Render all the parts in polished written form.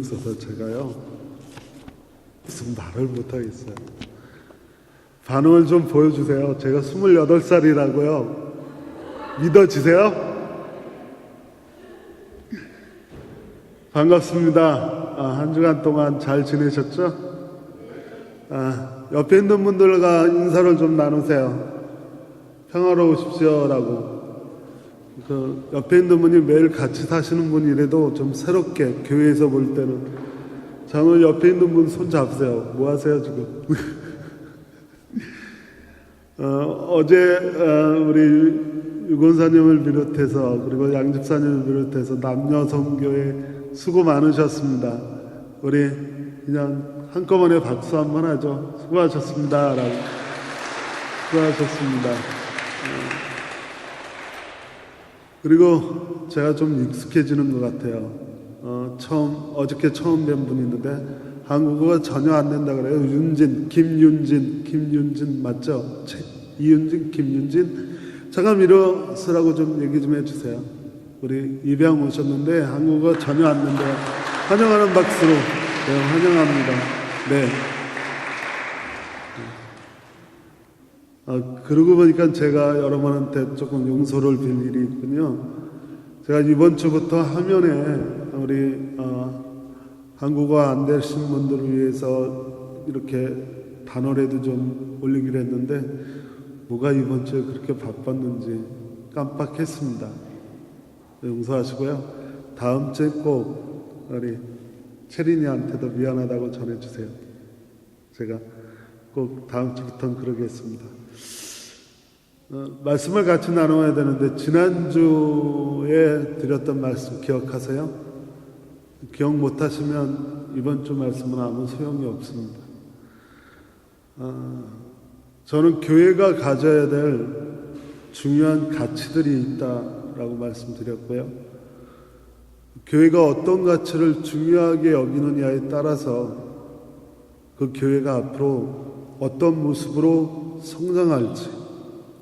없어서 제가요 무슨 말을 못하겠어요. 반응을 좀 보여주세요. 제가 28살이라고요. 믿어지세요? 반갑습니다. 한 주간 동안 잘 지내셨죠? 옆에 있는 분들과 인사를 좀 나누세요. 평화로우십시오라고. 그 옆에 있는 분이 매일 같이 사시는 분이라도 좀 새롭게 교회에서 볼 때는 자, 오늘 옆에 있는 분 손 잡으세요. 뭐 하세요 지금? 어제 우리 유권사님을 비롯해서 그리고 양집사님을 비롯해서 남녀 선교회 수고 많으셨습니다. 우리 그냥 한꺼번에 박수 한번 하죠. 수고하셨습니다 라고. 수고하셨습니다. 그리고 제가 좀 익숙해지는 것 같아요. 어저께 처음 뵌 분이 있는데 한국어가 전혀 안 된다 그래요. 김윤진 맞죠? 이윤진, 김윤진. 잠깐 일어서라고 좀 얘기 좀 해주세요. 우리 입양 오셨는데 한국어 전혀 안 된대요. 환영하는 박수로 네, 환영합니다. 네. 그러고 보니까 제가 여러분한테 조금 용서를 빌 일이 있군요. 제가 이번 주부터 화면에 우리 한국어 안 되신 분들을 위해서 이렇게 단어라도 좀 올리기로 했는데 뭐가 이번 주에 그렇게 바빴는지 깜빡했습니다. 용서하시고요. 다음 주에 꼭 우리 체린이한테도 미안하다고 전해주세요. 제가 꼭 다음 주부터는 그러겠습니다. 말씀을 같이 나눠야 되는데 지난주에 드렸던 말씀 기억하세요? 기억 못하시면 이번 주 말씀은 아무 소용이 없습니다. 저는 교회가 가져야 될 중요한 가치들이 있다라고 말씀드렸고요. 교회가 어떤 가치를 중요하게 여기느냐에 따라서 그 교회가 앞으로 어떤 모습으로 성장할지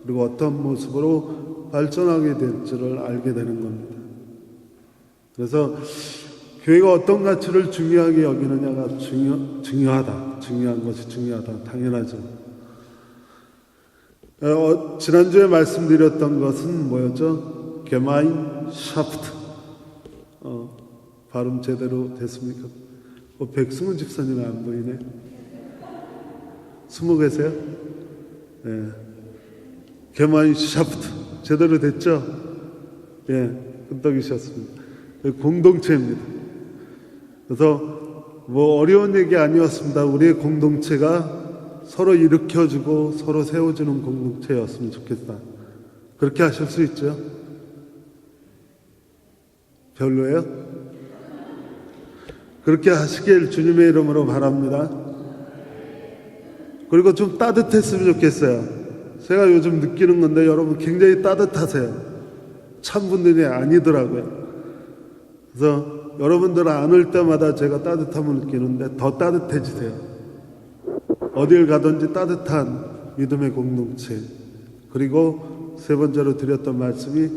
그리고 어떤 모습으로 발전하게 될지를 알게 되는 겁니다. 그래서 교회가 어떤 가치를 중요하게 여기느냐가 중요하다. 중요한 것이 중요하다. 당연하죠. 지난주에 말씀드렸던 것은 뭐였죠? 게마인샤프트. 발음 제대로 됐습니까? 백승훈 집사님은 안 보이네. 숨어 계세요? 네. 게마인샤프트. 제대로 됐죠? 예, 끈덕이셨습니다. 공동체입니다. 그래서 뭐 어려운 얘기 아니었습니다. 우리의 공동체가 서로 일으켜주고 서로 세워주는 공동체였으면 좋겠다. 그렇게 하실 수 있죠? 별로예요? 그렇게 하시길 주님의 이름으로 바랍니다. 그리고 좀 따뜻했으면 좋겠어요. 제가 요즘 느끼는 건데 여러분 굉장히 따뜻하세요. 참 분들이 아니더라고요. 그래서 여러분들 안을 때마다 제가 따뜻함을 느끼는데 더 따뜻해지세요. 어딜 가든지 따뜻한 믿음의 공동체. 그리고 세 번째로 드렸던 말씀이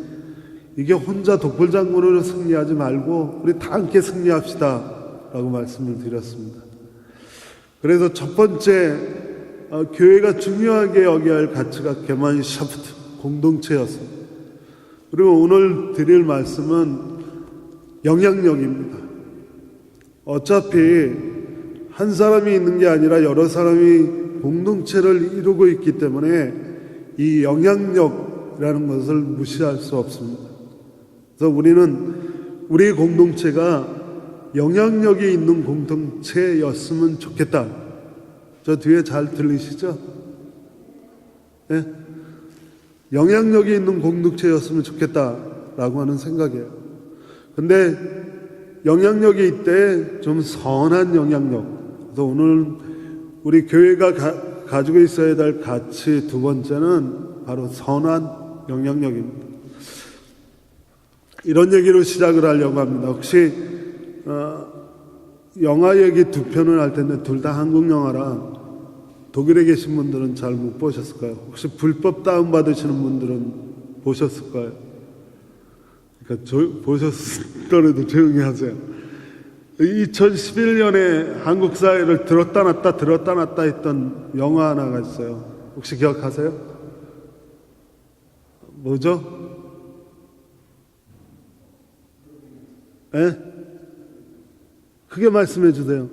이게 혼자 독불장군으로 승리하지 말고 우리 다 함께 승리합시다 라고 말씀을 드렸습니다. 그래서 첫 번째 교회가 중요하게 여겨야 할 가치가 게마인샤프트 공동체였습니다. 그리고 오늘 드릴 말씀은 영향력입니다. 어차피 한 사람이 있는 게 아니라 여러 사람이 공동체를 이루고 있기 때문에 이 영향력이라는 것을 무시할 수 없습니다. 그래서 우리는 우리 공동체가 영향력이 있는 공동체였으면 좋겠다. 저 뒤에 잘 들리시죠? 네? 영향력이 있는 공동체였으면 좋겠다라고 하는 생각이에요. 근데 영향력이 있대 좀 선한 영향력. 그래서 오늘 우리 교회가 가지고 있어야 될 가치 두 번째는 바로 선한 영향력입니다. 이런 얘기로 시작을 하려고 합니다. 혹시 영화 얘기 두 편을 할 텐데 둘 다 한국 영화라 독일에 계신 분들은 잘 못 보셨을까요? 혹시 불법 다운받으시는 분들은 보셨을까요? 그러니까 보셨더라도 조용히 하세요. 2011년에 한국 사회를 들었다 놨다 했던 영화 하나가 있어요. 혹시 기억하세요? 뭐죠? 예? 크게 말씀해 주세요.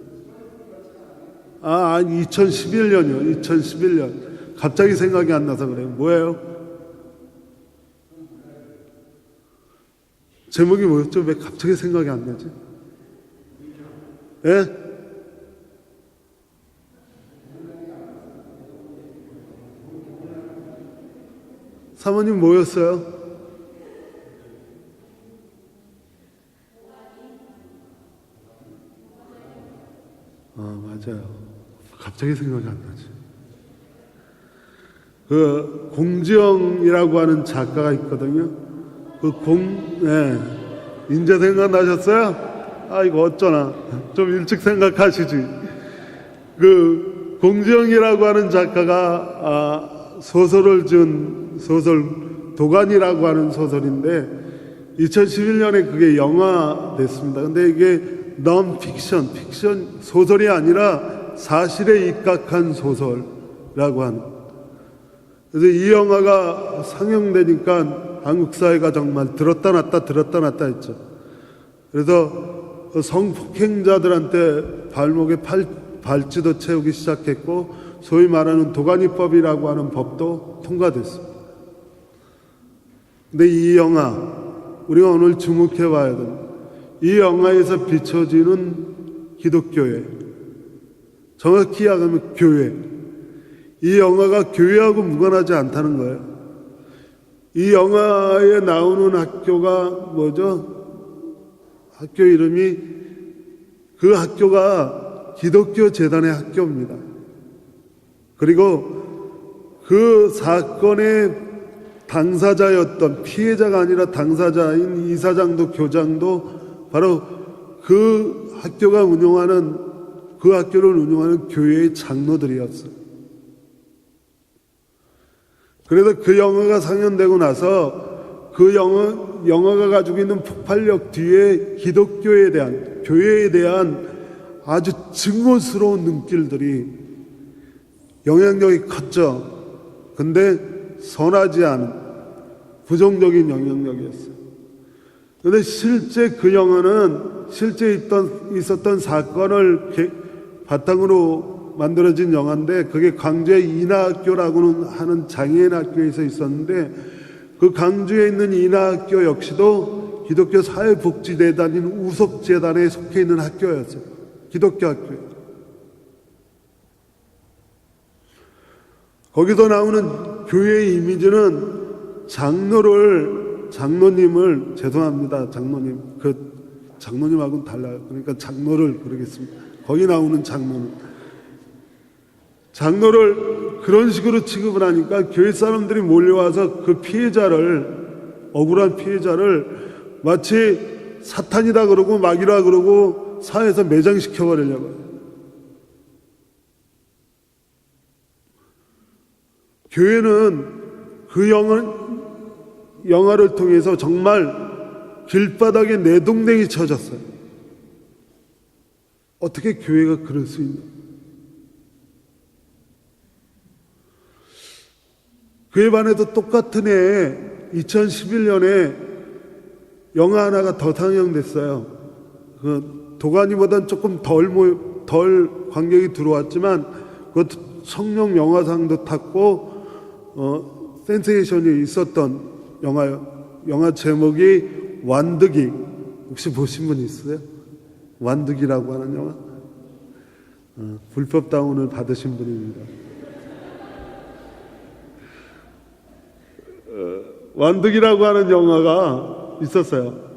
아니, 2011년이요. 2011년. 갑자기 생각이 안 나서 그래요. 뭐예요? 제목이 뭐였죠? 왜 갑자기 생각이 안 나지? 예? 사모님 뭐였어요? 맞아요. 갑자기 생각이 안 나지. 그 공지영이라고 하는 작가가 있거든요. 이제 생각나셨어요? 이거 어쩌나. 좀 일찍 생각하시지. 그 공지영이라고 하는 작가가 소설을 지은 소설 도가니라고 하는 소설인데 2011년에 그게 영화 됐습니다. 근데 이게 픽션 소설이 아니라 사실에 입각한 소설이라고 하는. 그래서 이 영화가 상영되니까 한국 사회가 정말 들었다 놨다 했죠. 그래서 성폭행자들한테 발목에 발찌도 채우기 시작했고 소위 말하는 도가니법이라고 하는 법도 통과됐습니다. 근데 이 영화 우리가 오늘 주목해 봐야 됩니다. 이 영화에서 비춰지는 기독교회, 정확히 이야기하면 교회, 이 영화가 교회하고 무관하지 않다는 거예요. 이 영화에 나오는 학교가 뭐죠? 학교 이름이, 그 학교가 기독교 재단의 학교입니다. 그리고 그 사건의 당사자였던, 피해자가 아니라 당사자인 이사장도 교장도 바로 그 학교를 운영하는 교회의 장로들이었어요. 그래서 그 영화가 상영되고 나서 그 영화가 가지고 있는 폭발력 뒤에 기독교에 대한, 교회에 대한 아주 증오스러운 눈길들이 영향력이 컸죠. 근데 선하지 않은 부정적인 영향력이었어요. 그런데 실제 그 영화는 실제 있었던 사건을 바탕으로 만들어진 영화인데, 그게 광주의 인하학교라고는 하는 장애인 학교에서 있었는데, 그 광주에 있는 인하학교 역시도 기독교 사회복지재단인 우석재단에 속해 있는 학교였어요. 기독교 학교. 거기서 나오는 교회의 이미지는 장로님을, 죄송합니다, 장로님하고는 달라요. 그러니까 장로를 부르겠습니다. 거기 나오는 장로를 그런 식으로 취급을 하니까 교회 사람들이 몰려와서 그 억울한 피해자를 마치 사탄이다 그러고 마귀라 그러고 사회에서 매장시켜 버리려고 해요. 교회는 그 영화를 통해서 정말 길바닥에 내동댕이 쳐졌어요. 어떻게 교회가 그럴 수 있나? 그에 반해서 똑같은 해에 2011년에 영화 하나가 더 상영됐어요. 그 도가니보다는 조금 덜 관객이 들어왔지만 그것도 청룡 영화상도 탔고 센세이션이 있었던 영화요. 영화 제목이 완득이. 혹시 보신 분 있으세요? 완득이라고 하는 영화? 불법 다운을 받으신 분입니다. 완득이라고 하는 영화가 있었어요.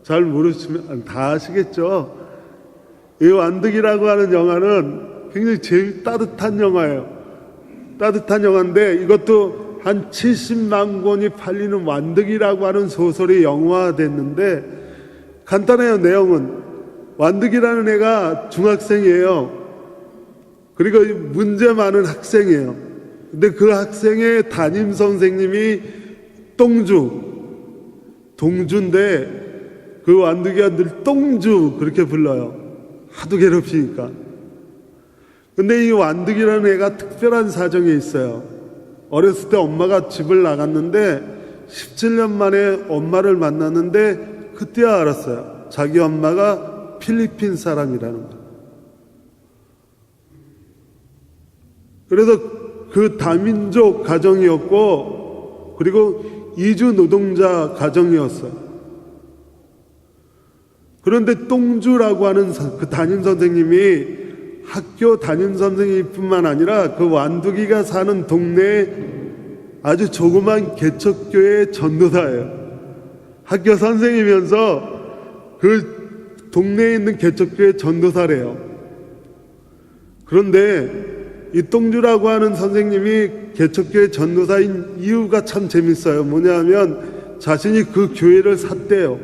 잘 모르시면 다 아시겠죠? 이 완득이라고 하는 영화는 굉장히 제일 따뜻한 영화예요. 따뜻한 영화인데 이것도 한 70만 권이 팔리는 완득이라고 하는 소설이 영화화됐는데 간단해요. 내용은 완득이라는 애가 중학생이에요. 그리고 문제 많은 학생이에요. 근데 그 학생의 담임 선생님이 동주인데 그 완득이가 늘 똥주 그렇게 불러요. 하도 괴롭히니까. 근데 이 완득이라는 애가 특별한 사정이 있어요. 어렸을 때 엄마가 집을 나갔는데 17년 만에 엄마를 만났는데 그때야 알았어요. 자기 엄마가 필리핀 사람이라는 거. 그래서 그 다민족 가정이었고, 그리고 이주 노동자 가정이었어요. 그런데 똥주라고 하는 그 담임 선생님이 학교 담임 선생님뿐만 아니라 그 완두기가 사는 동네에 아주 조그만 개척교회 전도사예요. 학교 선생이면서 그 동네에 있는 개척교회 전도사래요. 그런데 이 똥주라고 하는 선생님이 개척교회 전도사인 이유가 참 재밌어요. 뭐냐면 자신이 그 교회를 샀대요.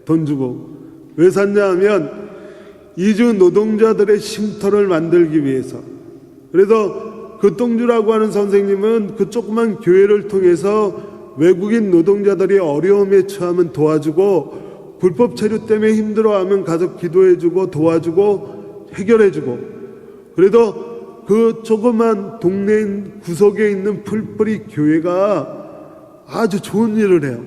돈 주고. 왜 샀냐 하면 이주 노동자들의 쉼터를 만들기 위해서. 그래서 그 똥주라고 하는 선생님은 그 조그만 교회를 통해서 외국인 노동자들이 어려움에 처하면 도와주고, 불법 체류 때문에 힘들어하면 가서 기도해주고 도와주고 해결해주고, 그래도 그 조그만 동네 구석에 있는 풀뿌리 교회가 아주 좋은 일을 해요.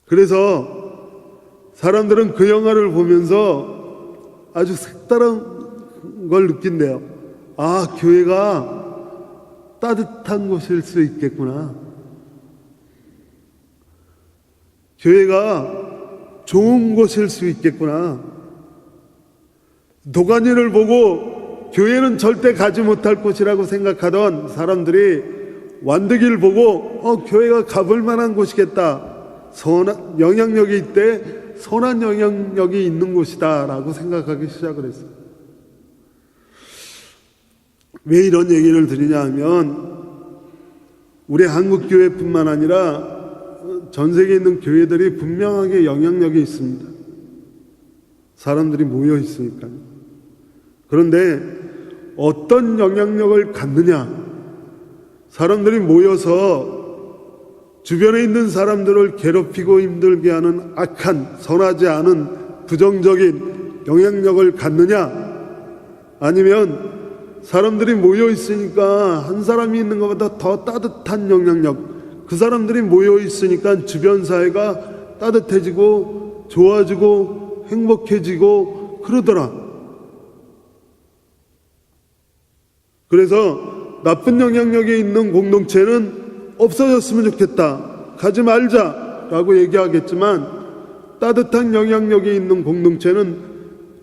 그래서 사람들은 그 영화를 보면서 아주 색다른 걸 느낀대요. 아, 교회가 따뜻한 곳일 수 있겠구나. 교회가 좋은 곳일 수 있겠구나. 도가니를 보고 교회는 절대 가지 못할 곳이라고 생각하던 사람들이 완득이를 보고 교회가 가볼 만한 곳이겠다. 선한 영향력이 있대. 선한 영향력이 있는 곳이다 라고 생각하기 시작을 했어요. 왜 이런 얘기를 드리냐 하면 우리 한국교회뿐만 아니라 전 세계에 있는 교회들이 분명하게 영향력이 있습니다. 사람들이 모여 있으니까요. 그런데 어떤 영향력을 갖느냐? 사람들이 모여서 주변에 있는 사람들을 괴롭히고 힘들게 하는 악한, 선하지 않은 부정적인 영향력을 갖느냐? 아니면 사람들이 모여 있으니까 한 사람이 있는 것보다 더 따뜻한 영향력, 그 사람들이 모여 있으니까 주변 사회가 따뜻해지고 좋아지고 행복해지고 그러더라. 그래서 나쁜 영향력이 있는 공동체는 없어졌으면 좋겠다. 가지 말자라고 얘기하겠지만 따뜻한 영향력이 있는 공동체는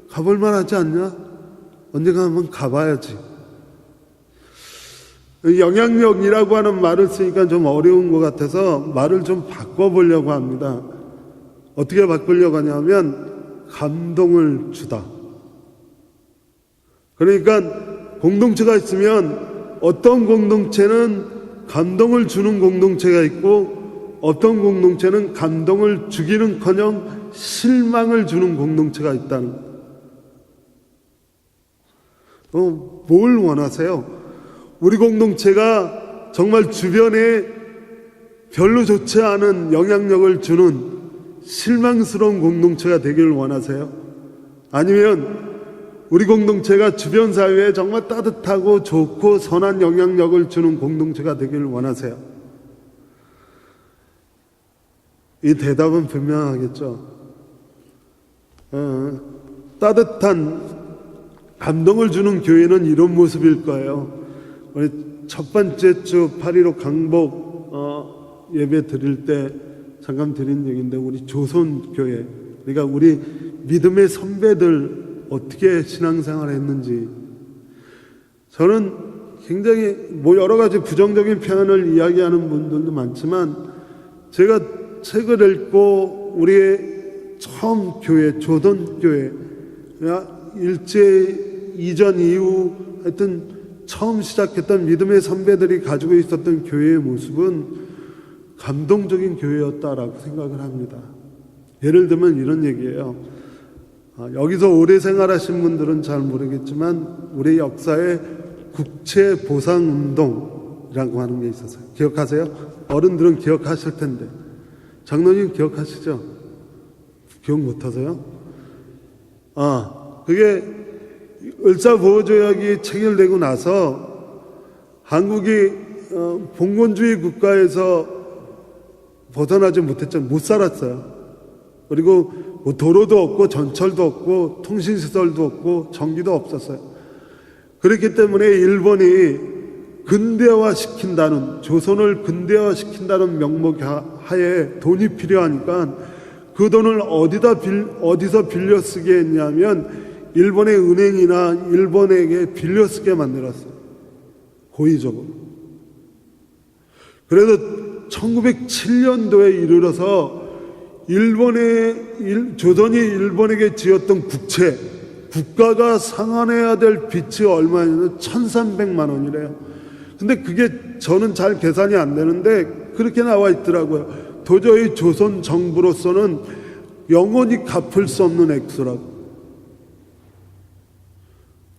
가볼 만하지 않냐? 언젠가 한번 가봐야지. 영향력이라고 하는 말을 쓰니까 좀 어려운 것 같아서 말을 좀 바꿔보려고 합니다. 어떻게 바꾸려고 하냐면 감동을 주다. 그러니까 공동체가 있으면 어떤 공동체는 감동을 주는 공동체가 있고 어떤 공동체는 감동을 주기는커녕 실망을 주는 공동체가 있다는 거예요. 뭘 원하세요? 우리 공동체가 정말 주변에 별로 좋지 않은 영향력을 주는 실망스러운 공동체가 되기를 원하세요? 아니면 우리 공동체가 주변 사회에 정말 따뜻하고 좋고 선한 영향력을 주는 공동체가 되기를 원하세요? 이 대답은 분명하겠죠. 따뜻한 감동을 주는 교회는 이런 모습일 거예요. 우리 첫 번째 주 8.15 강복 예배 드릴 때 잠깐 드린 얘기인데, 우리 조선교회, 그러니까 우리 믿음의 선배들 어떻게 신앙생활을 했는지, 저는 굉장히 여러 가지 부정적인 표현을 이야기하는 분들도 많지만, 제가 책을 읽고 우리의 처음 교회, 조선교회, 일제 이전 이후 하여튼 처음 시작했던 믿음의 선배들이 가지고 있었던 교회의 모습은 감동적인 교회였다라고 생각을 합니다. 예를 들면 이런 얘기예요. 여기서 오래 생활하신 분들은 잘 모르겠지만 우리 역사에 국채보상운동이라고 하는 게 있었어요. 기억하세요? 어른들은 기억하실 텐데. 장로님 기억하시죠? 기억 못하세요? 그게 을사보호조약이 체결되고 나서 한국이 봉건주의 국가에서 벗어나지 못했죠. 못 살았어요. 그리고 뭐 도로도 없고 전철도 없고 통신시설도 없고 전기도 없었어요. 그렇기 때문에 일본이 근대화시킨다는, 조선을 근대화시킨다는 명목 하에 돈이 필요하니까 그 돈을 어디서 빌려 쓰게 했냐면 일본의 은행이나 일본에게 빌려 쓰게 만들었어요. 고의적으로. 그래서 1907년도에 이르러서 조선이 일본에게 지었던 국가가 상환해야 될 빚이 얼마냐면 1,300만 원이래요. 근데 그게 저는 잘 계산이 안 되는데 그렇게 나와 있더라고요. 도저히 조선 정부로서는 영원히 갚을 수 없는 액수라고.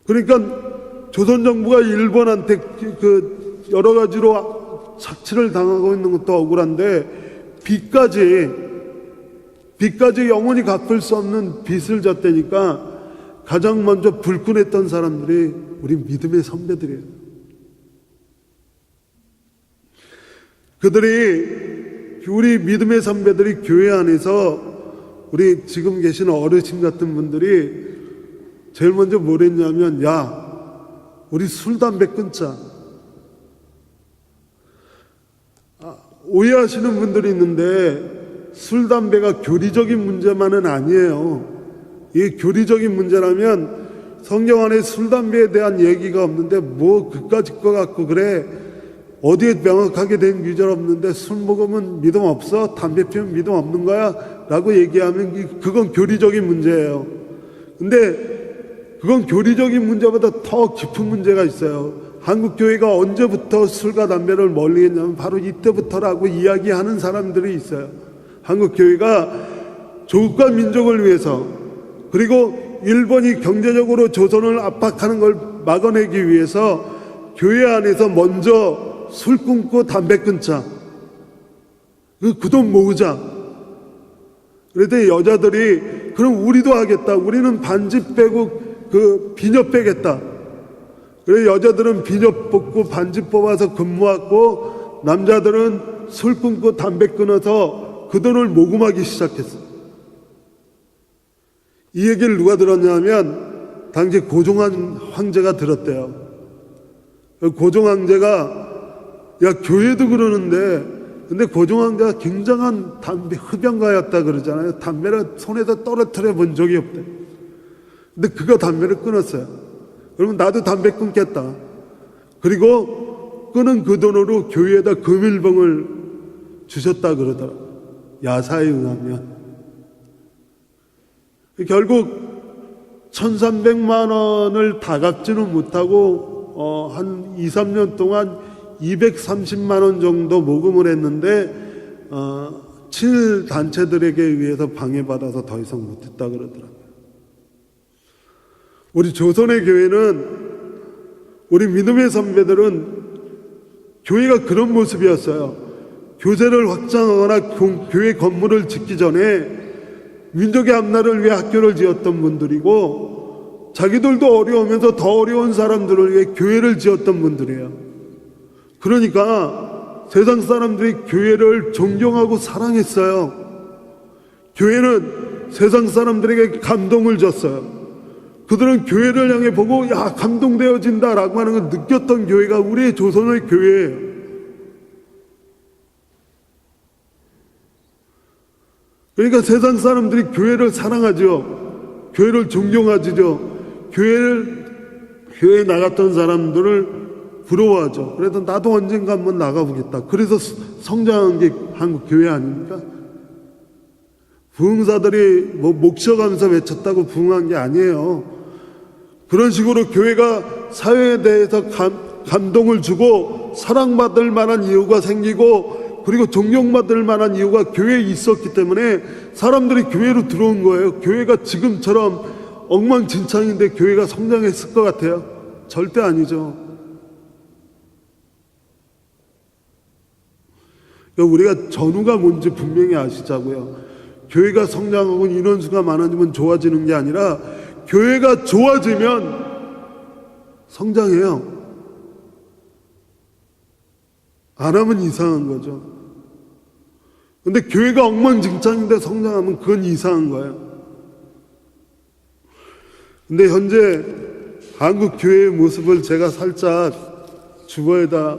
그러니까 조선 정부가 일본한테 그 여러 가지로 착취를 당하고 있는 것도 억울한데 빚까지 영원히 갚을 수 없는 빚을 졌다니까 가장 먼저 불끈했던 사람들이 우리 믿음의 선배들이에요. 우리 믿음의 선배들이 교회 안에서 우리 지금 계신 어르신 같은 분들이 제일 먼저 뭘 했냐면, 우리 술, 담배 끊자. 오해하시는 분들이 있는데 술, 담배가 교리적인 문제만은 아니에요. 이게 교리적인 문제라면 성경 안에 술, 담배에 대한 얘기가 없는데 뭐 그까짓 거 갖고 그래. 어디에 명확하게 된 규절 없는데 술 먹으면 믿음 없어? 담배 피우면 믿음 없는 거야? 라고 얘기하면 그건 교리적인 문제예요. 근데 그건 교리적인 문제보다 더 깊은 문제가 있어요. 한국 교회가 언제부터 술과 담배를 멀리 했냐면 바로 이때부터라고 이야기하는 사람들이 있어요. 한국 교회가 조국과 민족을 위해서, 그리고 일본이 경제적으로 조선을 압박하는 걸 막아내기 위해서 교회 안에서 먼저 술 끊고 담배 끊자. 그 돈 모으자. 그랬더니 여자들이 그럼 우리도 하겠다. 우리는 반지 빼고 그 비녀 빼겠다. 그래서 여자들은 비녀 뽑고 반지 뽑아서 근무하고 남자들은 술 끊고 담배 끊어서 그 돈을 모금하기 시작했어. 이 얘기를 누가 들었냐면 당시 고종한 황제가 들었대요. 고종 황제가 교회도 그러는데, 근데 고종 황제가 굉장한 담배 흡연가였다 그러잖아요. 담배를 손에서 떨어뜨려 본 적이 없대. 근데 그가 담배를 끊었어요. 그러면 나도 담배 끊겠다. 그리고 끊은 그 돈으로 교회에다 금일봉을 주셨다 그러더라. 야사에 응하면. 결국 1,300만 원을 다 갚지는 못하고 한 2, 3년 동안 230만 원 정도 모금을 했는데 친일 단체들에게 의해서 방해받아서 더 이상 못했다 그러더라고요. 우리 조선의 교회는, 우리 믿음의 선배들은 교회가 그런 모습이었어요. 교제를 확장하거나 교회 건물을 짓기 전에 민족의 앞날을 위해 학교를 지었던 분들이고, 자기들도 어려우면서 더 어려운 사람들을 위해 교회를 지었던 분들이에요. 그러니까 세상 사람들이 교회를 존경하고 사랑했어요. 교회는 세상 사람들에게 감동을 줬어요. 그들은 교회를 향해 보고 감동되어진다라고 하는 걸 느꼈던 교회가 우리의 조선의 교회예요. 그러니까 세상 사람들이 교회를 사랑하죠. 교회를 존경하죠. 교회에 나갔던 사람들을 부러워하죠. 그래도 나도 언젠가 한번 나가보겠다. 그래서 성장한 게 한국 교회 아닙니까? 부흥사들이 목셔가면서 외쳤다고 부흥한 게 아니에요. 그런 식으로 교회가 사회에 대해서 감동을 주고 사랑받을 만한 이유가 생기고, 그리고 존경받을 만한 이유가 교회에 있었기 때문에 사람들이 교회로 들어온 거예요. 교회가 지금처럼 엉망진창인데 교회가 성장했을 것 같아요? 절대 아니죠. 우리가 전후가 뭔지 분명히 아시자고요. 교회가 성장하고 인원수가 많아지면 좋아지는 게 아니라 교회가 좋아지면 성장해요. 안 하면 이상한 거죠. 근데 교회가 엉망진창인데 성장하면 그건 이상한 거예요. 근데 현재 한국 교회의 모습을 제가 살짝 주보에다,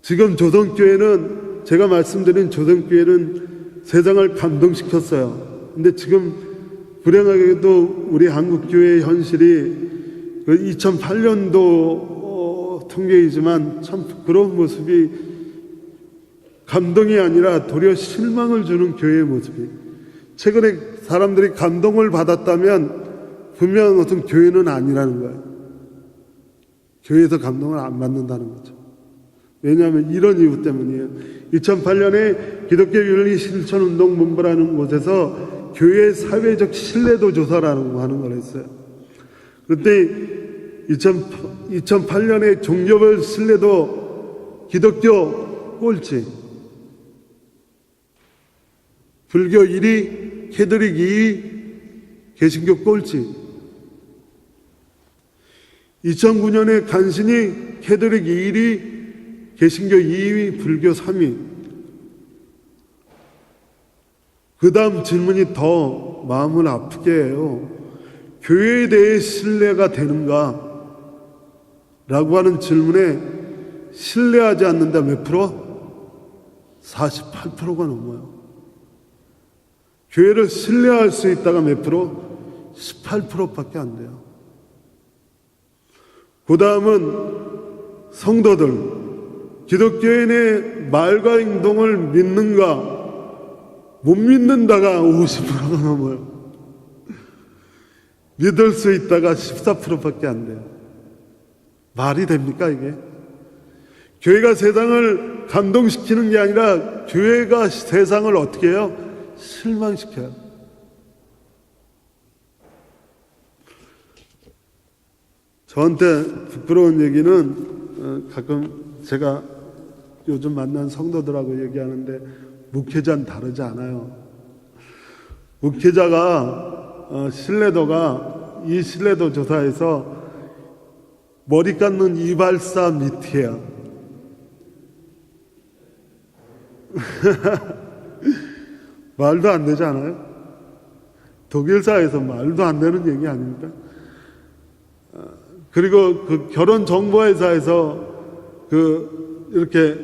지금 조선교회는, 제가 말씀드린 조선교회는 세상을 감동시켰어요. 근데 지금 불행하게도 우리 한국교회의 현실이 2008년도 통계이지만 참 그런 모습이 감동이 아니라 도리어 실망을 주는 교회의 모습이, 최근에 사람들이 감동을 받았다면 분명 어떤 교회는 아니라는 거예요. 교회에서 감동을 안 받는다는 거죠. 왜냐하면 이런 이유 때문이에요. 2008년에 기독교윤리실천운동본부라는 곳에서 교회의 사회적 신뢰도 조사라는 거 하는 걸 했어요. 그런데 2008년에 종교별 신뢰도 기독교 꼴찌, 불교 1위, 캐톨릭 2위, 개신교 꼴찌. 2009년에 간신히 캐톨릭 1위, 개신교 2위, 불교 3위. 그 다음 질문이 더 마음을 아프게 해요. 교회에 대해 신뢰가 되는가? 라고 하는 질문에 신뢰하지 않는다 몇 프로? 48%가 넘어요. 교회를 신뢰할 수 있다가 몇 프로? 18%밖에 안 돼요. 그 다음은 성도들, 기독교인의 말과 행동을 믿는가 못 믿는다가 50%가 넘어요. 믿을 수 있다가 14%밖에 안 돼요. 말이 됩니까 이게? 교회가 세상을 감동시키는 게 아니라 교회가 세상을 어떻게 해요? 실망시켜요. 저한테 부끄러운 얘기는 가끔 제가 요즘 만난 성도들하고 얘기하는데, 목회자는 다르지 않아요. 목회자가 신뢰도가, 이 신뢰도 조사에서 머리 깎는 이발사 밑이에요. 말도 안 되지 않아요? 독일사에서 말도 안 되는 얘기 아닙니까? 그리고 그 결혼 정보회사에서 이렇게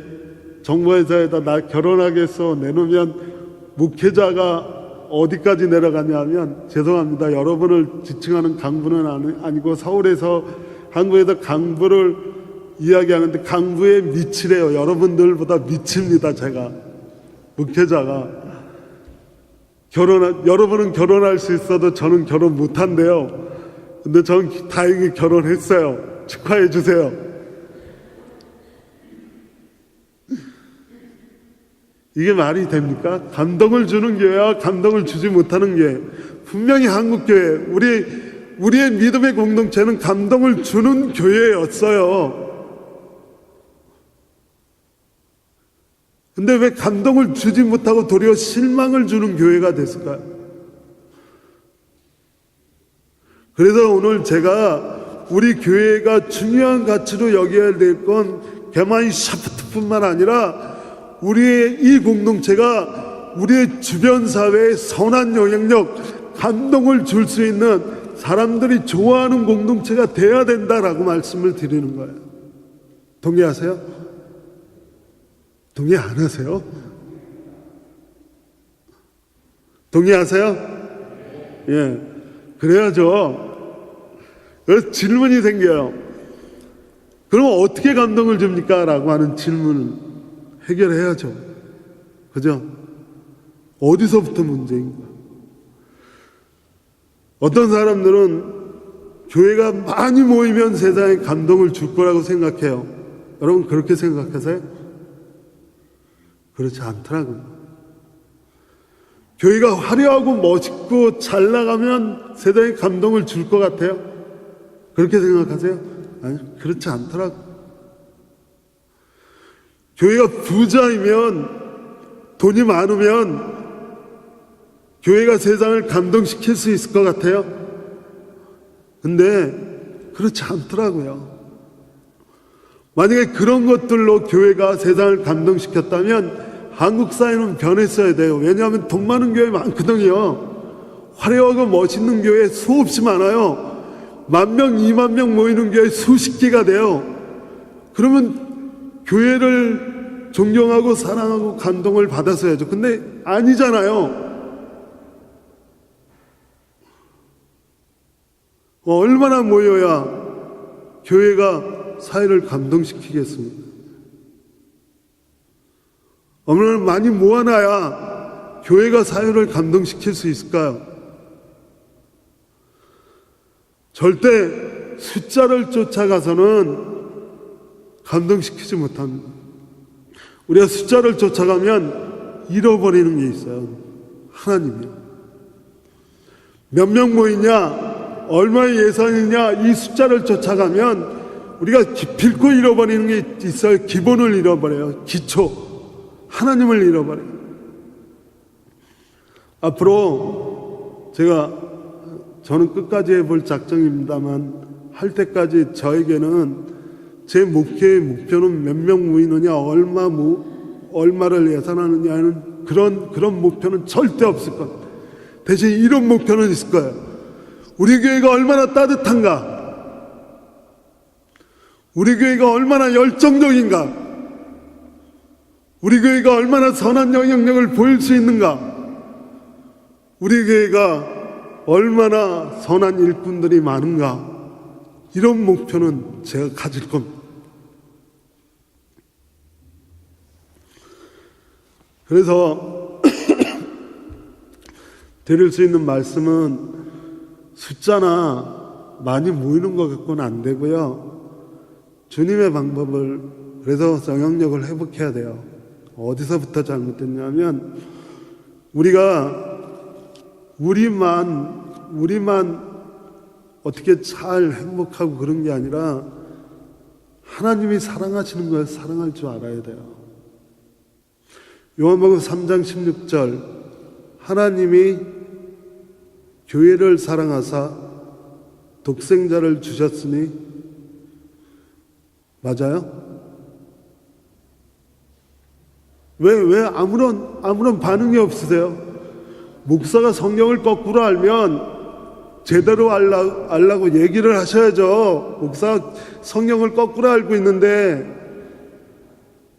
정보회사에다 나 결혼하겠어 내놓으면 목회자가 어디까지 내려가냐면, 죄송합니다. 여러분을 지칭하는 강부는 아니고 서울에서 한국에서 강부를 이야기하는데 강부의 밑이래요. 여러분들보다 밑입니다. 제가 목회자가. 여러분은 결혼할 수 있어도 저는 결혼 못한대요. 근데 저는 다행히 결혼했어요. 축하해 주세요. 이게 말이 됩니까? 감동을 주는 교회와 감동을 주지 못하는 교회. 분명히 한국교회, 우리의 믿음의 공동체는 감동을 주는 교회였어요. 근데 왜 감동을 주지 못하고 도리어 실망을 주는 교회가 됐을까요? 그래서 오늘 제가 우리 교회가 중요한 가치로 여겨야 될 건 개마이 샤프트뿐만 아니라 우리의 이 공동체가 우리의 주변 사회에 선한 영향력, 감동을 줄 수 있는 사람들이 좋아하는 공동체가 돼야 된다라고 말씀을 드리는 거예요. 동의하세요? 동의 안 하세요? 동의하세요? 예. 그래야죠. 그래서 질문이 생겨요. 그럼 어떻게 감동을 줍니까? 라고 하는 질문을 해결해야죠. 그죠? 어디서부터 문제인가? 어떤 사람들은 교회가 많이 모이면 세상에 감동을 줄 거라고 생각해요. 여러분 그렇게 생각하세요? 그렇지 않더라고요. 교회가 화려하고 멋있고 잘 나가면 세상에 감동을 줄 것 같아요? 그렇게 생각하세요? 아니, 그렇지 않더라고요. 교회가 부자이면, 돈이 많으면 교회가 세상을 감동시킬 수 있을 것 같아요? 근데 그렇지 않더라고요. 만약에 그런 것들로 교회가 세상을 감동시켰다면 한국 사회는 변했어야 돼요. 왜냐하면 돈 많은 교회 많거든요. 화려하고 멋있는 교회 수없이 많아요. 10,000명, 20,000명 모이는 교회 수십 개가 돼요. 그러면 교회를 존경하고 사랑하고 감동을 받았어야죠. 근데 아니잖아요. 얼마나 모여야 교회가 사회를 감동시키겠습니까? 얼마나 많이 모아놔야 교회가 사회를 감동시킬 수 있을까요? 절대 숫자를 쫓아가서는 감동시키지 못합니다. 우리가 숫자를 쫓아가면 잃어버리는 게 있어요. 하나님이요. 몇 명 모이냐, 얼마의 예산이냐, 이 숫자를 쫓아가면 우리가 기필코 잃어버리는 게 있어요. 기본을 잃어버려요. 기초. 하나님을 잃어버려요. 앞으로 저는 끝까지 해볼 작정입니다만 할 때까지 저에게는 제 목회의 목표는 몇 명 모이느냐, 얼마를 예산하느냐는 그런 목표는 절대 없을 겁니다. 대신 이런 목표는 있을 거예요. 우리 교회가 얼마나 따뜻한가? 우리 교회가 얼마나 열정적인가? 우리 교회가 얼마나 선한 영향력을 보일 수 있는가? 우리 교회가 얼마나 선한 일꾼들이 많은가? 이런 목표는 제가 가질 겁니다. 그래서 드릴 수 있는 말씀은 숫자나 많이 모이는 것 갖고는 안 되고요. 주님의 방법을, 그래서 영향력을 회복해야 돼요. 어디서부터 잘못됐냐면 우리만 어떻게 잘 행복하고 그런 게 아니라 하나님이 사랑하시는 걸 사랑할 줄 알아야 돼요. 요한복음 3장 16절, 하나님이 교회를 사랑하사 독생자를 주셨으니, 맞아요? 왜 아무런 반응이 없으세요? 목사가 성경을 거꾸로 알면 제대로 알라고 얘기를 하셔야죠. 목사가 성경을 거꾸로 알고 있는데,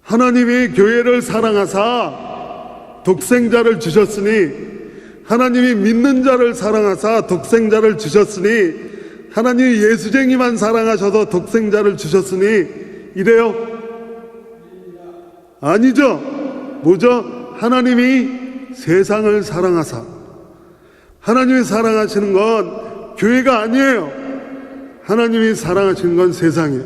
하나님이 교회를 사랑하사 독생자를 주셨으니, 하나님이 믿는 자를 사랑하사 독생자를 주셨으니, 하나님이 예수쟁이만 사랑하셔서 독생자를 주셨으니, 이래요? 아니죠. 뭐죠? 하나님이 세상을 사랑하사. 하나님이 사랑하시는 건 교회가 아니에요. 하나님이 사랑하시는 건 세상이에요.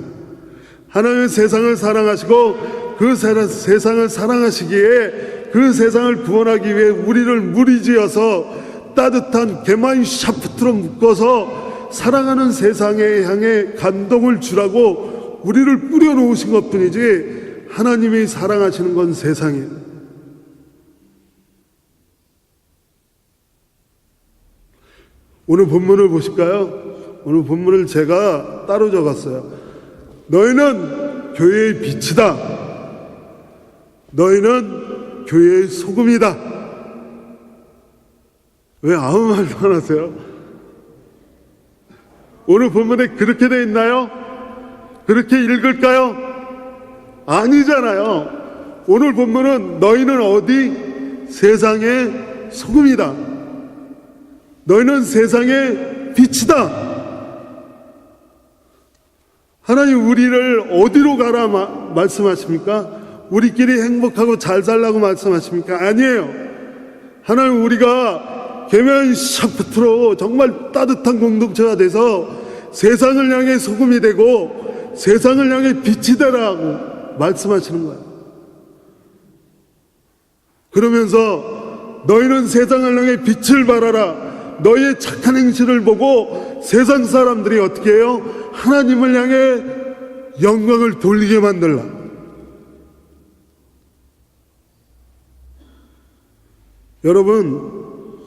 하나님이 세상을 사랑하시고 그 세상을 사랑하시기에 그 세상을 구원하기 위해 우리를 무리지어서 따뜻한 게마인 샤프트로 묶어서 사랑하는 세상에 향해 감동을 주라고 우리를 뿌려놓으신 것뿐이지, 하나님이 사랑하시는 건 세상이에요. 오늘 본문을 보실까요? 오늘 본문을 제가 따로 적었어요. 너희는 교회의 빛이다. 너희는 교회의 소금이다. 왜 아무 말도 안 하세요? 오늘 본문에 그렇게 돼 있나요? 그렇게 읽을까요? 아니잖아요. 오늘 본문은 너희는 어디? 세상의 소금이다. 너희는 세상의 빛이다. 하나님 우리를 어디로 가라 말씀하십니까? 우리끼리 행복하고 잘 살라고 말씀하십니까? 아니에요. 하나님 우리가 계면 샤프트로 정말 따뜻한 공동체가 돼서 세상을 향해 소금이 되고 세상을 향해 빛이 되라고 말씀하시는 거예요. 그러면서 너희는 세상을 향해 빛을 발하라. 너희의 착한 행실을 보고 세상 사람들이 어떻게 해요? 하나님을 향해 영광을 돌리게 만들라. 여러분,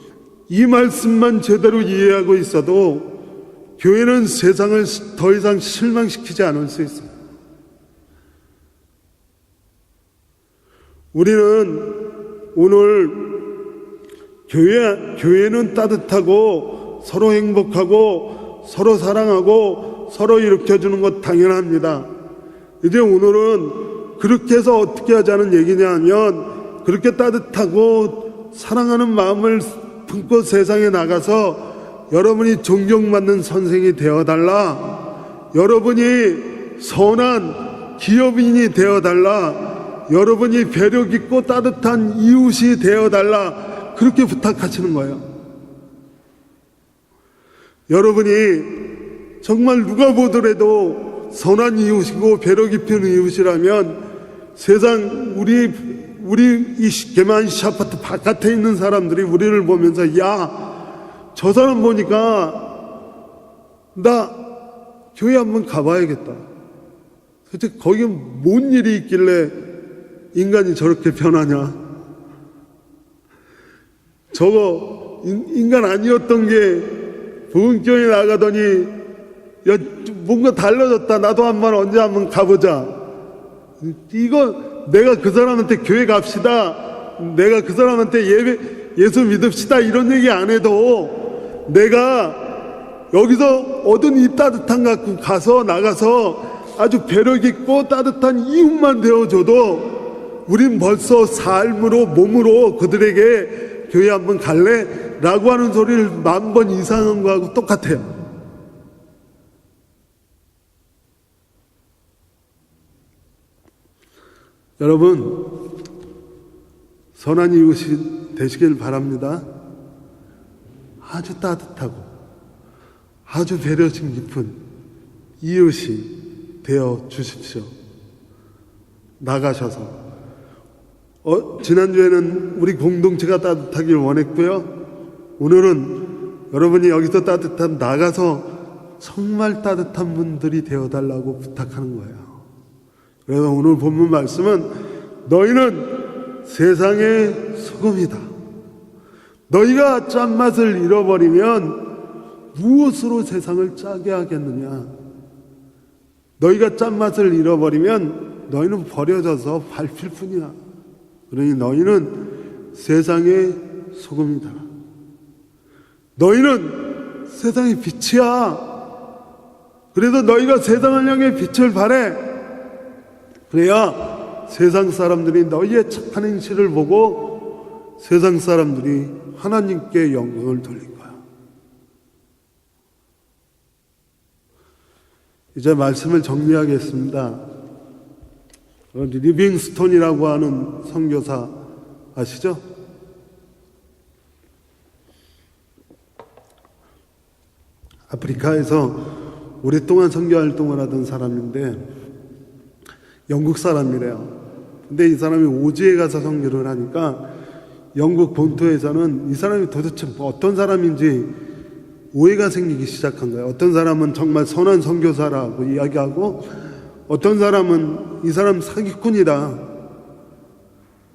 이 말씀만 제대로 이해하고 있어도 교회는 세상을 더 이상 실망시키지 않을 수 있어요. 우리는 오늘 교회는 따뜻하고 서로 행복하고 서로 사랑하고 서로 일으켜주는 것 당연합니다. 이제 오늘은 그렇게 해서 어떻게 하자는 얘기냐 하면, 그렇게 따뜻하고 사랑하는 마음을 품고 세상에 나가서 여러분이 존경받는 선생이 되어달라, 여러분이 선한 기업인이 되어달라, 여러분이 배려 깊고 따뜻한 이웃이 되어달라, 그렇게 부탁하시는 거예요. 여러분이 정말 누가 보더라도 선한 이웃이고 배려 깊은 이웃이라면 세상 우리 이 개만시 아파트 바깥에 있는 사람들이 우리를 보면서, 야, 저 사람 보니까 나 교회 한번 가봐야겠다. 도대체 거기 뭔 일이 있길래 인간이 저렇게 변하냐. 저거 인간 아니었던 게 부흥교회 나가더니 야, 뭔가 달라졌다. 나도 언제 한번 가보자. 이거 내가 그 사람한테 교회 갑시다, 내가 그 사람한테 예수 믿읍시다 이런 얘기 안 해도, 내가 여기서 얻은 이 따뜻함 갖고 나가서 아주 배려 깊고 따뜻한 이웃만 되어줘도 우린 벌써 삶으로 몸으로 그들에게 교회 한번 갈래? 라고 하는 소리를 10,000번 이상한 거하고 똑같아요. 여러분, 선한 이웃이 되시길 바랍니다. 아주 따뜻하고 아주 배려심 깊은 이웃이 되어 주십시오. 나가셔서 지난주에는 우리 공동체가 따뜻하길 원했고요, 오늘은 여러분이 여기서 따뜻한 나가서 정말 따뜻한 분들이 되어달라고 부탁하는 거예요. 그래서 오늘 본문 말씀은, 너희는 세상의 소금이다. 너희가 짠맛을 잃어버리면 무엇으로 세상을 짜게 하겠느냐. 너희가 짠맛을 잃어버리면 너희는 버려져서 밟힐 뿐이야. 그러니 너희는 세상의 소금이다. 너희는 세상의 빛이야. 그래서 너희가 세상을 향해 빛을 발해. 그래야 세상 사람들이 너희의 착한 행실을 보고 세상 사람들이 하나님께 영광을 돌릴 거야. 이제 말씀을 정리하겠습니다. 리빙스톤이라고 하는 선교사 아시죠? 아프리카에서 오랫동안 선교 활동을 하던 사람인데, 영국 사람이래요. 근데 이 사람이 오지에 가서 선교를 하니까 영국 본토에서는 이 사람이 도대체 어떤 사람인지 오해가 생기기 시작한 거예요. 어떤 사람은 정말 선한 선교사라고 이야기하고, 어떤 사람은 이 사람 사기꾼이다,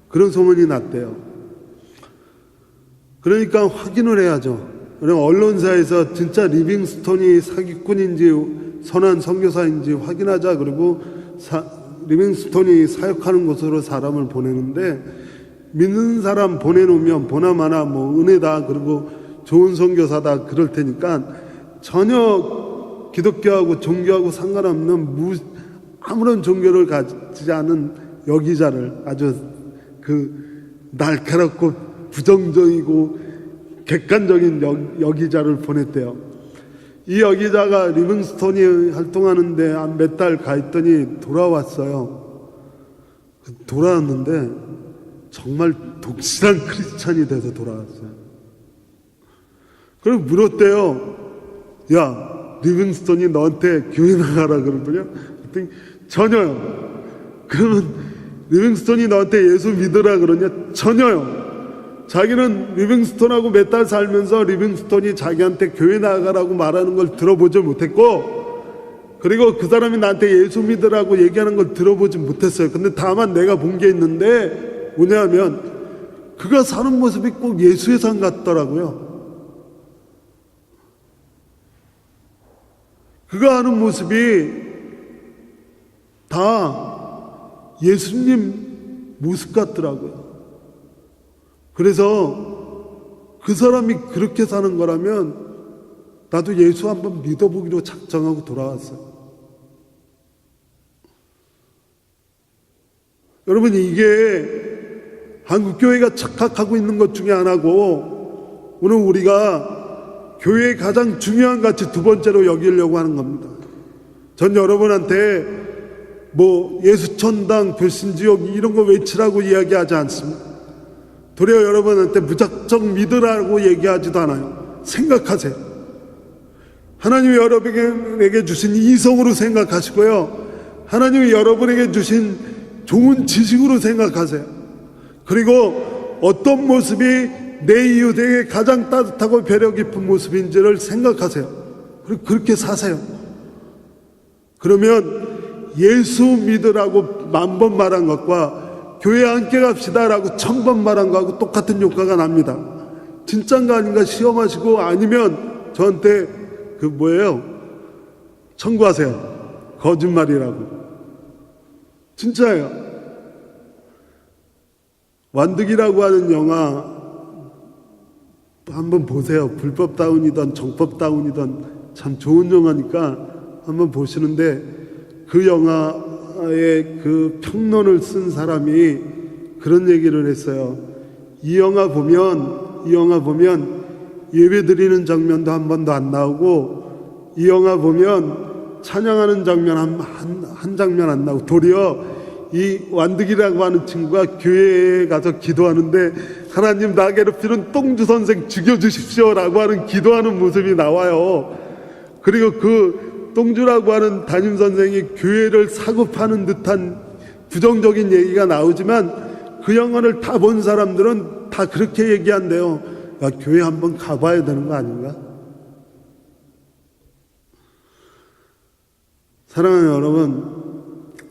그런 소문이 났대요. 그러니까 확인을 해야죠. 그럼 언론사에서 진짜 리빙스톤이 사기꾼인지 선한 선교사인지 확인하자. 그리고 리빙스톤이 사역하는 곳으로 사람을 보내는데, 믿는 사람 보내놓으면 보나마나 은혜다, 그리고 좋은 선교사다 그럴 테니까 전혀 기독교하고 종교하고 상관없는 아무런 종교를 가지지 않은 여기자를, 아주 날카롭고 부정적이고 객관적인 여기자를 보냈대요. 이 여기자가 리빙스톤이 활동하는데 한 몇 달 가 있더니 돌아왔어요. 돌아왔는데 정말 독실한 크리스찬이 돼서 돌아왔어요. 그리고 물었대요. 야, 리빙스톤이 너한테 교회 나가라 그러더냐? 그랬더니 전혀요. 그러면 리빙스톤이 너한테 예수 믿으라 그러냐? 전혀요. 자기는 리빙스톤하고 몇 달 살면서 리빙스톤이 자기한테 교회 나가라고 말하는 걸 들어보지 못했고, 그리고 그 사람이 나한테 예수 믿으라고 얘기하는 걸 들어보지 못했어요. 근데 다만 내가 본 게 있는데 뭐냐면, 그가 사는 모습이 꼭 예수의 상 같더라고요. 그가 하는 모습이 다 예수님 모습 같더라고요. 그래서 그 사람이 그렇게 사는 거라면 나도 예수 한번 믿어보기로 작정하고 돌아왔어요. 여러분, 이게 한국교회가 착각하고 있는 것 중에 하나고, 오늘 우리가 교회의 가장 중요한 가치 두 번째로 여기려고 하는 겁니다. 전 여러분한테 예수천당, 불신지옥 이런 거 외치라고 이야기하지 않습니다. 도리어 여러분한테 무작정 믿으라고 얘기하지도 않아요. 생각하세요. 하나님이 여러분에게 주신 이성으로 생각하시고요, 하나님이 여러분에게 주신 좋은 지식으로 생각하세요. 그리고 어떤 모습이 내 이웃에게 가장 따뜻하고 배려 깊은 모습인지를 생각하세요. 그리고 그렇게 사세요. 그러면 예수 믿으라고 10,000번 말한 것과 교회 함께 갑시다라고 1,000번 말한 거하고 똑같은 효과가 납니다. 진짠가 아닌가 시험하시고, 아니면 저한테 청구하세요. 거짓말이라고. 진짜예요. 완득이라고 하는 영화 한번 보세요. 불법다운이든 정법다운이든 참 좋은 영화니까 한번 보시는데, 그 영화의 그 평론을 쓴 사람이 그런 얘기를 했어요. 이 영화 보면 예배 드리는 장면도 한 번도 안 나오고, 이 영화 보면 찬양하는 장면 한 장면 안 나오고, 도리어 이 완득이라고 하는 친구가 교회에 가서 기도하는데 하나님 나 괴롭히는 똥주 선생 죽여주십시오 라고 하는 기도하는 모습이 나와요. 그리고 그 똥주라고 하는 담임 선생이 교회를 사고 파는 듯한 부정적인 얘기가 나오지만, 그 영화를 다 본 사람들은 다 그렇게 얘기한대요. 야, 교회 한번 가봐야 되는 거 아닌가? 사랑하는 여러분,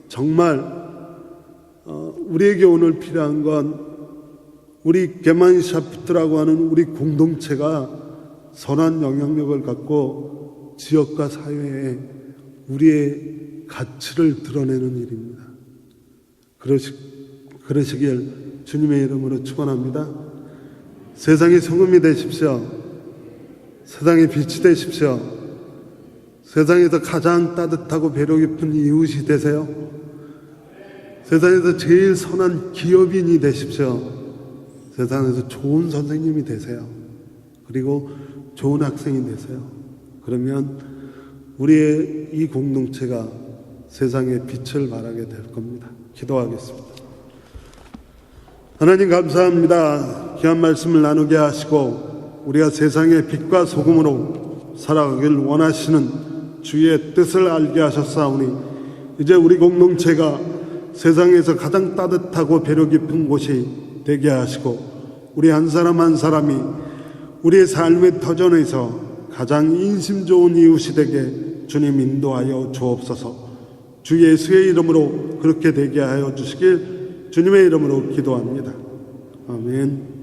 정말 우리에게 오늘 필요한 건 우리 게마인샤프트라고 하는 우리 공동체가 선한 영향력을 갖고 지역과 사회에 우리의 가치를 드러내는 일입니다. 그러시길 주님의 이름으로 축원합니다. 세상의 소금이 되십시오. 세상의 빛이 되십시오. 세상에서 가장 따뜻하고 배려 깊은 이웃이 되세요. 세상에서 제일 선한 기업인이 되십시오. 세상에서 좋은 선생님이 되세요. 그리고 좋은 학생이 되세요. 그러면 우리의 이 공동체가 세상에 빛을 발하게 될 겁니다. 기도하겠습니다. 하나님 감사합니다. 귀한 말씀을 나누게 하시고 우리가 세상의 빛과 소금으로 살아가길 원하시는 주의 뜻을 알게 하셨사오니, 이제 우리 공동체가 세상에서 가장 따뜻하고 배려 깊은 곳이 되게 하시고, 우리 한 사람 한 사람이 우리의 삶의 터전에서 가장 인심 좋은 이웃이 되게 주님 인도하여 주옵소서. 주 예수의 이름으로 그렇게 되게 하여 주시길 주님의 이름으로 기도합니다. 아멘.